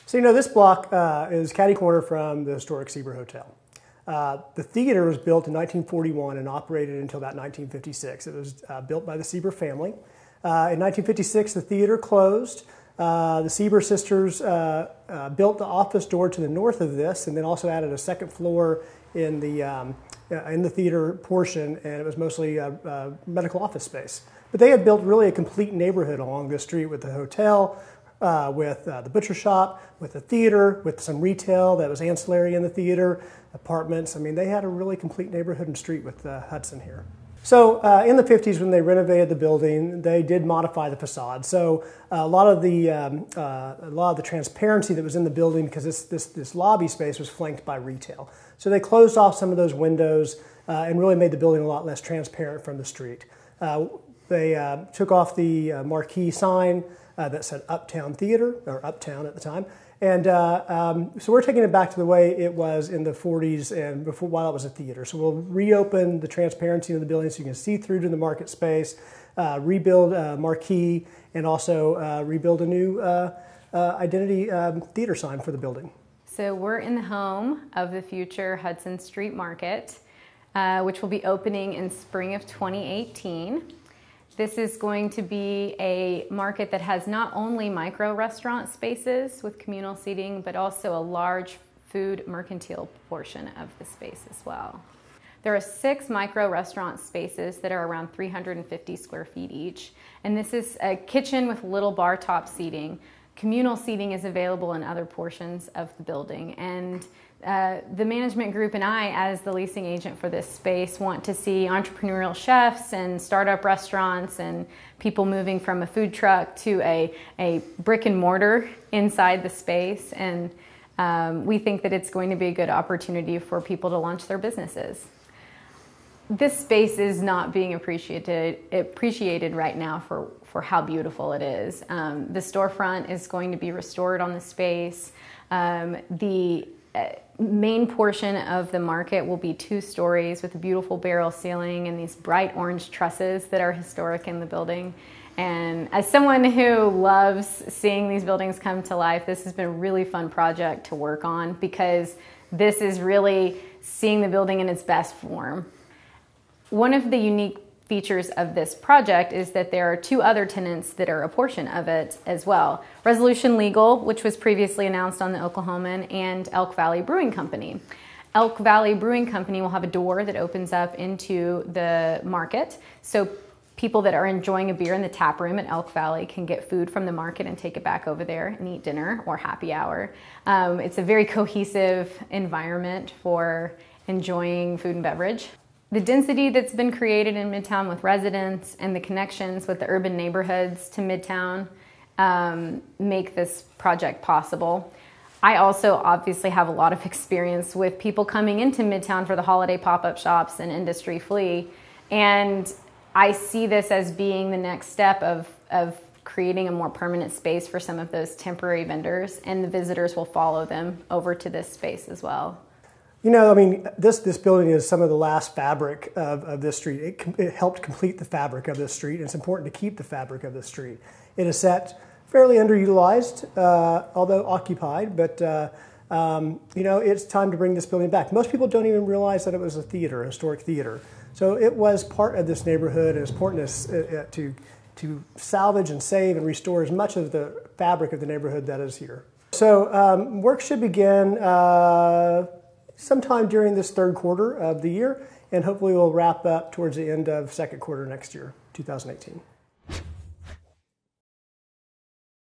So this block is catty corner from the historic Sieber Hotel. The theater was built in 1941 and operated until about 1956. It was built by the Sieber family. In 1956, the theater closed. The Sieber sisters built the office door to the north of this, and then also added a second floor in the theater portion, and it was mostly medical office space. But they had built really a complete neighborhood along this street with the hotel, with the butcher shop, with the theater, with some retail that was ancillary in the theater, apartments. I mean, they had a really complete neighborhood and street with Hudson here. So in the 50s, when they renovated the building, they did modify the facade. So a lot of the transparency that was in the building, because this lobby space was flanked by retail. So they closed off some of those windows and really made the building a lot less transparent from the street. They took off the marquee sign that said Uptown Theater, or Uptown at the time. And so we're taking it back to the way it was in the 40s and before, while it was a theater. So we'll reopen the transparency of the building so you can see through to the market space, rebuild marquee, and also rebuild a new identity theater sign for the building. So we're in the home of the future Hudson Street Market, which will be opening in spring of 2018. This is going to be a market that has not only micro restaurant spaces with communal seating, but also a large food mercantile portion of the space as well. There are 6 micro restaurant spaces that are around 350 square feet each. And this is a kitchen with little bar top seating. Communal seating is available in other portions of the building. And the management group and I, as the leasing agent for this space, want to see entrepreneurial chefs and startup restaurants and people moving from a food truck to a brick and mortar inside the space. And we think that it's going to be a good opportunity for people to launch their businesses. This space is not being appreciated right now for how beautiful it is. The storefront is going to be restored on the space. The main portion of the market will be 2 stories with a beautiful barrel ceiling and these bright orange trusses that are historic in the building. And as someone who loves seeing these buildings come to life, this has been a really fun project to work on, because this is really seeing the building in its best form. One of the unique features of this project is that there are 2 other tenants that are a portion of it as well. Resolution Legal, which was previously announced on the Oklahoman, and Elk Valley Brewing Company. Elk Valley Brewing Company will have a door that opens up into the market, so people that are enjoying a beer in the tap room at Elk Valley can get food from the market and take it back over there and eat dinner or happy hour. It's a very cohesive environment for enjoying food and beverage. The density that's been created in Midtown with residents and the connections with the urban neighborhoods to Midtown make this project possible. I also obviously have a lot of experience with people coming into Midtown for the holiday pop-up shops and industry flea, and I see this as being the next step of creating a more permanent space for some of those temporary vendors, and the visitors will follow them over to this space as well. I mean, this building is some of the last fabric of this street. It helped complete the fabric of this street, and it's important to keep the fabric of this street. It is set fairly underutilized, although occupied, but it's time to bring this building back. Most people don't even realize that it was a theater, a historic theater. So it was part of this neighborhood, and it's important to salvage and save and restore as much of the fabric of the neighborhood that is here. So work should begin sometime during this 3rd quarter of the year, and hopefully we'll wrap up towards the end of 2nd quarter next year, 2018.